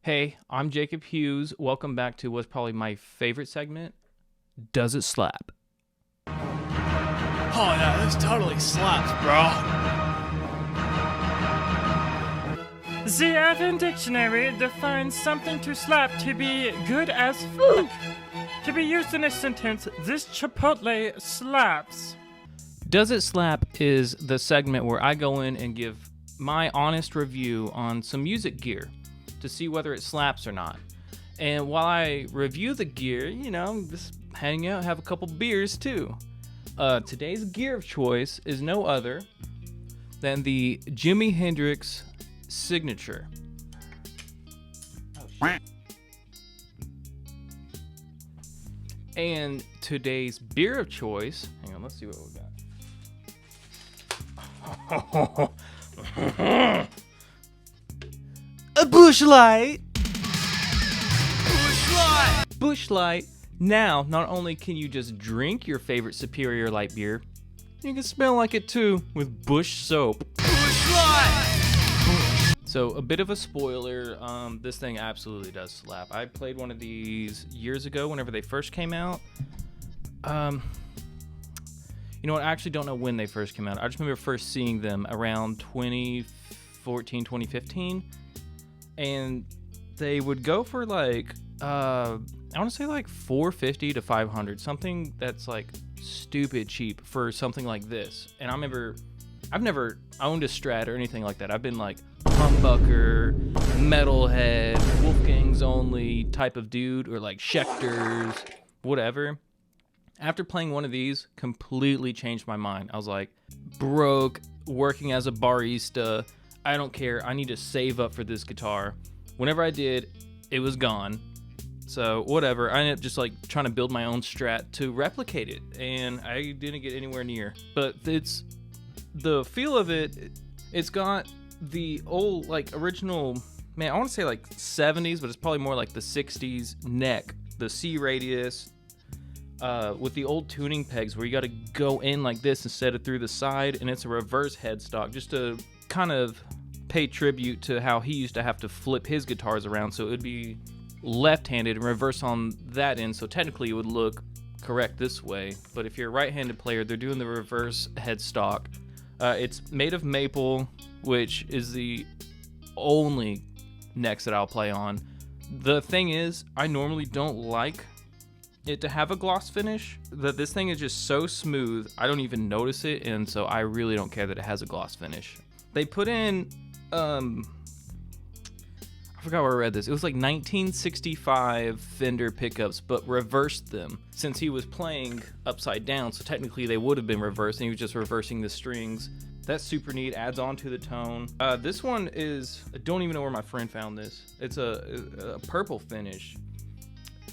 Hey, I'm Jacob Hughes. Welcome back to what's probably my favorite segment, Does It Slap? Oh yeah, this totally slaps, bro. The Urban Dictionary defines something to slap to be good as fuck. To be used in a sentence, this Chipotle slaps. Does It Slap is the segment where I go in and give my honest review on some music gear to see whether it slaps or not. And while I review the gear, I'm just hanging out, have a couple beers too. Today's gear of choice is no other than the Jimi Hendrix Signature. Oh, shit. And today's beer of choice, hang on, let's see what we got. A Busch Light. Busch Light. Now, not only can you just drink your favorite Superior Light beer, you can smell like it too with Busch soap. So, a bit of a spoiler, this thing absolutely does slap. I played one of these years ago whenever they first came out. You know what, I actually don't know when they first came out. I just remember first seeing them around 2014, 2015. And they would go for like, I want to say like $450 to $500, something that's like stupid cheap for something like this. And I remember, I've never owned a Strat or anything like that. I've been like humbucker, metalhead, Wolfgang's only type of dude, or like Schecter's, whatever. After playing one of these, completely changed my mind. I was like, broke, working as a barista. I don't care. I need to save up for this guitar. Whenever I did, it was gone. So whatever. I ended up just like trying to build my own Strat to replicate it, and I didn't get anywhere near. But it's the feel of it. It's got the old like original, man, I want to say like 70s, but it's probably more like the 60s neck, the C radius, with the old tuning pegs where you got to go in like this instead of through the side, and it's a reverse headstock just to kind of pay tribute to how he used to have to flip his guitars around, so it would be left-handed and reverse on that end, so technically it would look correct this way. But if you're a right-handed player, they're doing the reverse headstock. It's made of maple, which is the only necks that I'll play on. The thing is, I normally don't like it to have a gloss finish. This thing is just so smooth, I don't even notice it, and so I really don't care that it has a gloss finish. They put in, I forgot where I read this. It was like 1965 Fender pickups, but reversed them since he was playing upside down. So technically they would have been reversed, and he was just reversing the strings. That's super neat. Adds on to the tone. This one is, I don't even know where my friend found this. It's a purple finish.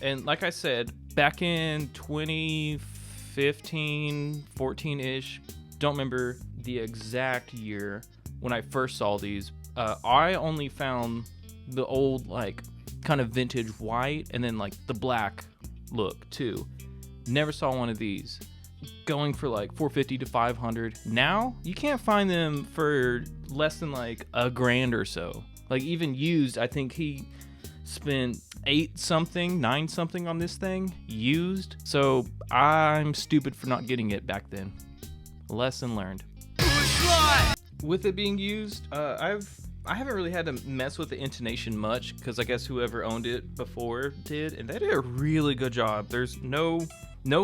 And like I said, back in 2015, 14-ish, don't remember the exact year when I first saw these, I only found the old, like, kind of vintage white and then, like, the black look, too. Never saw one of these. Going for, like, $450 to $500. Now, you can't find them for less than, like, $1,000 or so. Like, even used, I think he spent $9 something on this thing, used. So, I'm stupid for not getting it back then. Lesson learned. With it being used, I haven't really had to mess with the intonation much, because I guess whoever owned it before did, and they did a really good job. There's no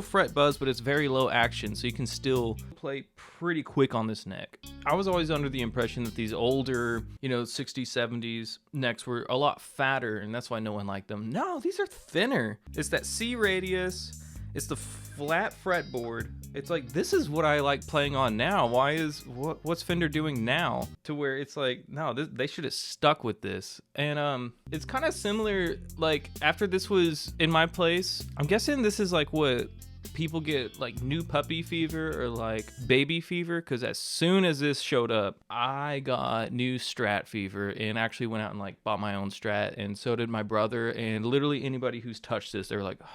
fret buzz, but it's very low action, so you can still play pretty quick on this neck. I was always under the impression that these older, 60s, 70s necks were a lot fatter, and that's why no one liked them. No, these are thinner. It's that C radius. It's the flat fretboard. It's like, this is what I like playing on now. What's Fender doing now? To where it's like, no, they should have stuck with this. And it's kind of similar, like, after this was in my place, I'm guessing this is like what people get, like, new puppy fever or like baby fever, because as soon as this showed up, I got new Strat fever and actually went out and like bought my own Strat, and so did my brother, and literally anybody who's touched this, they were like, oh,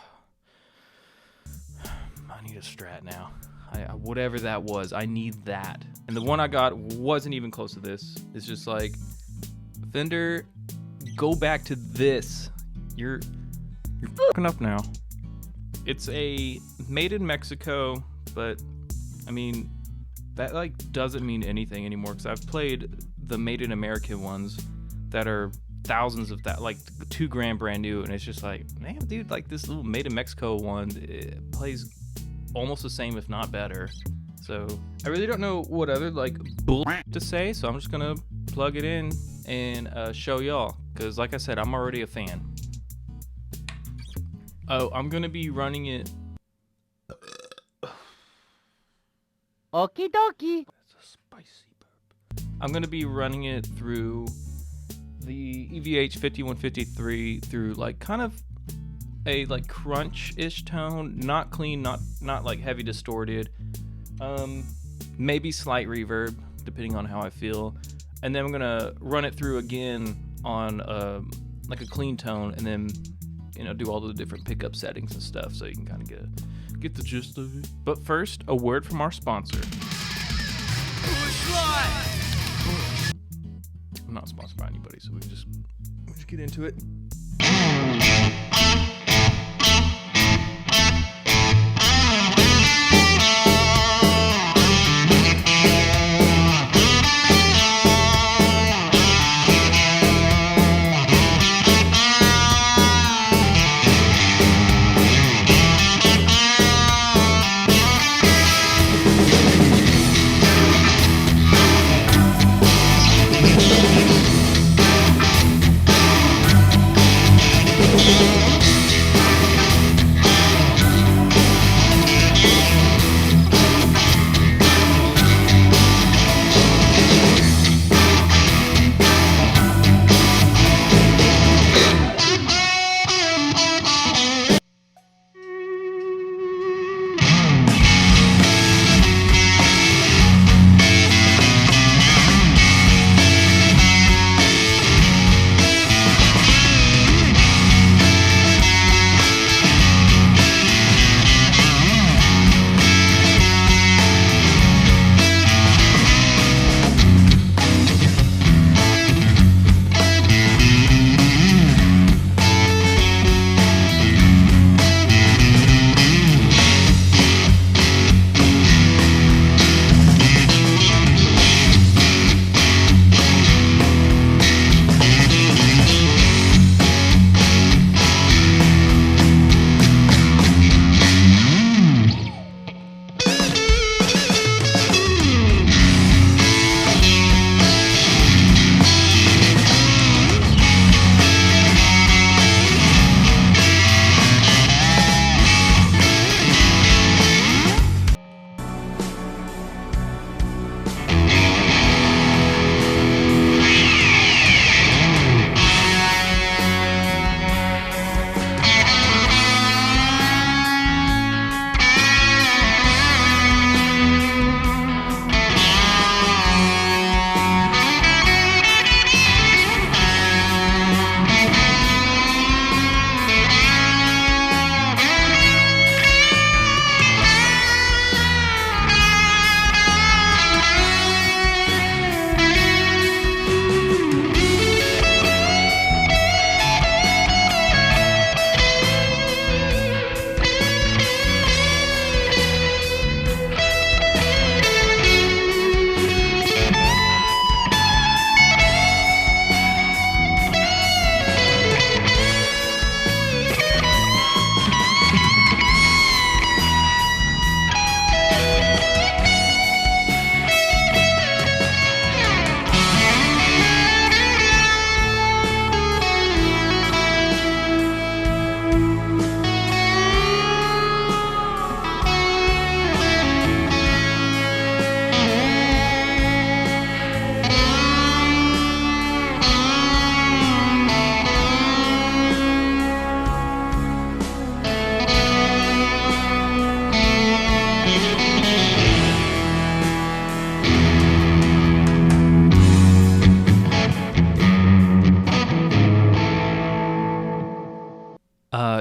I need a Strat now. Whatever that was, I need that. And the one I got wasn't even close to this. It's just like, Fender, go back to this. You're fucking up now. It's a made in Mexico, but I mean that like doesn't mean anything anymore because I've played the made in American ones that are thousands of that, like $2,000 brand new, and it's just like, man, dude, like this little made in Mexico one, it plays almost the same if not better. So I really don't know what other like bull to say, so I'm just gonna plug it in and show y'all, because like I said, I'm already a fan. Oh, I'm gonna be running it. Okie dokie. That's a spicy burp. I'm gonna be running it through the EVH 5153 through like kind of a like crunch-ish tone, not clean, not like heavy distorted. Maybe slight reverb depending on how I feel, and then I'm gonna run it through again on like a clean tone, and then do all the different pickup settings and stuff, so you can kind of get the gist of it. But first, a word from our sponsor. I'm not sponsored by anybody, so we just get into it.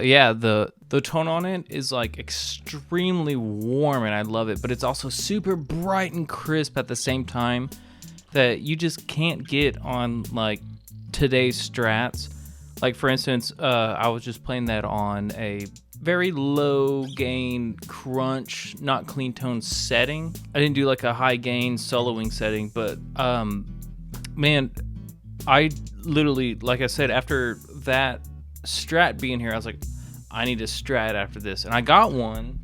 Yeah, the tone on it is like extremely warm and I love it, but it's also super bright and crisp at the same time that you just can't get on like today's Strats. Like for instance, I was just playing that on a very low gain crunch, not clean tone setting. I didn't do like a high gain soloing setting, but man, I literally, like I said, after that Strat being here, I was like, I need a Strat after this. And I got one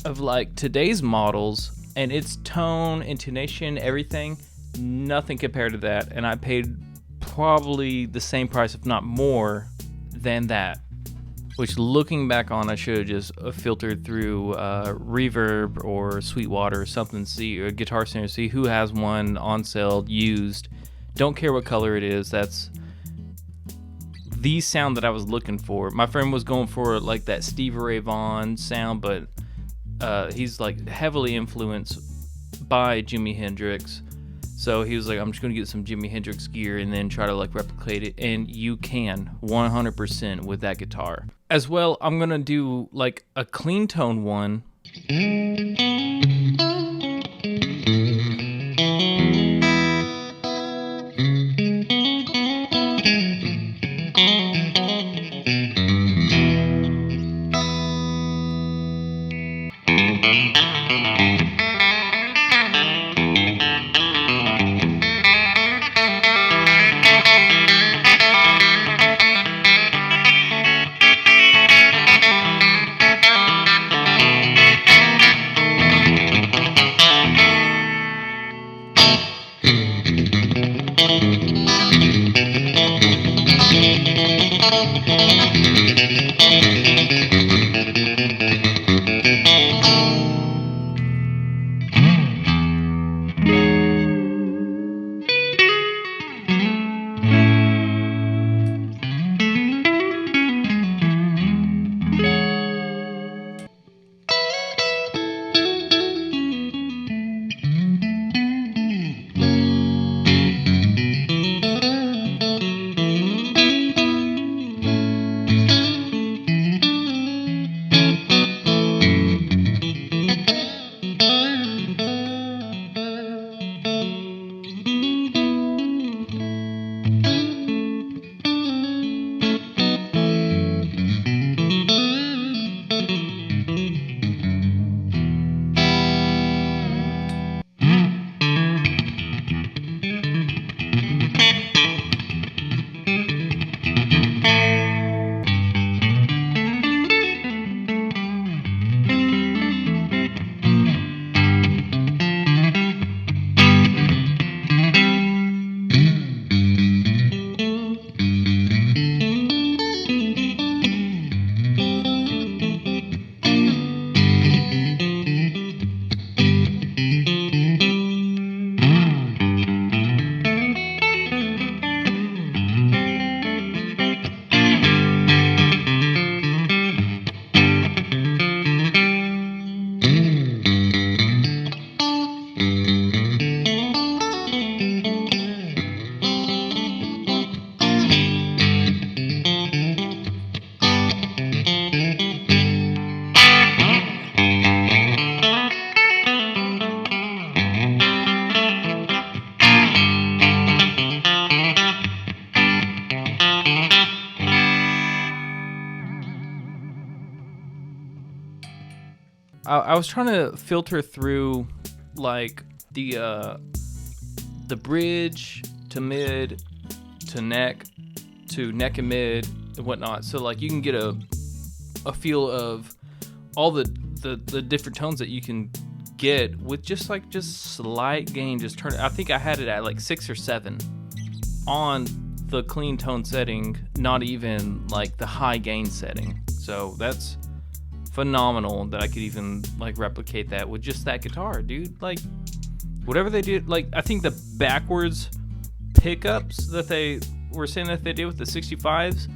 of like today's models, and its tone, intonation, everything, nothing compared to that. And I paid probably the same price, if not more than that. Which, looking back on, I should have just filtered through Reverb or Sweetwater or something, see, or Guitar Center, see who has one on sale, used. Don't care what color it is. That's the sound that I was looking for. My friend was going for like that Stevie Ray Vaughan sound, but he's like heavily influenced by Jimi Hendrix. So he was like, I'm just going to get some Jimi Hendrix gear and then try to like replicate it. And you can 100% with that guitar. As well, I'm going to do like a clean tone one. I was trying to filter through like the bridge to mid to neck and mid and whatnot, so like you can get a feel of all the different tones that you can get with just slight gain. Just turn, I think I had it at like 6 or 7 on the clean tone setting, not even like the high gain setting. So that's phenomenal that I could even like replicate that with just that guitar, dude. Like whatever they did, like I think the backwards pickups that they were saying that they did with the 65s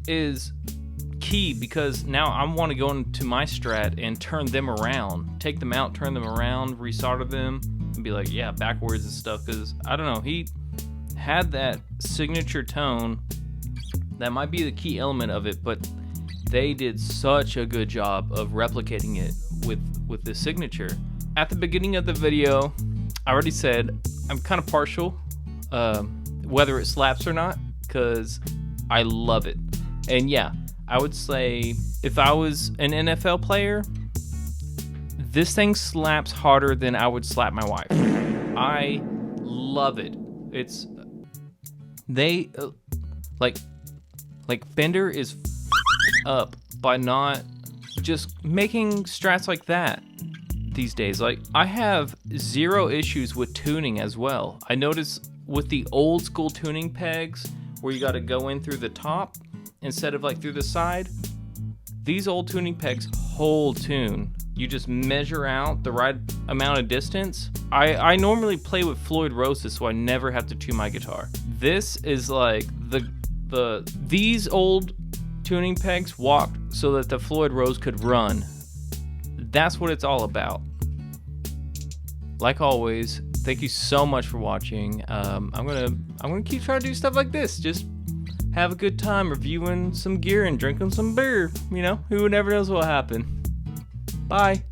is key, because now I want to go into my Strat and turn them around, take them out, turn them around, resolder them, and be like, yeah, backwards and stuff. Because I don't know, he had that signature tone that might be the key element of it, but they did such a good job of replicating it with the signature. At the beginning of the video, I already said I'm kind of partial whether it slaps or not, because I love it. And yeah, I would say if I was an NFL player, this thing slaps harder than I would slap my wife. I love it. It's like Fender is up by not just making strats like that these days. Like, I have zero issues with tuning as well. I notice with the old school tuning pegs where you got to go in through the top instead of like through the side, these old tuning pegs hold tune. You just measure out the right amount of distance. I normally play with Floyd Roses, so I never have to tune my guitar. This is like these old tuning pegs walked so that the Floyd Rose could run. That's what it's all about. Like always, thank you so much for watching. I'm gonna keep trying to do stuff like this. Just have a good time reviewing some gear and drinking some beer. You know, who never knows what'll happen. Bye.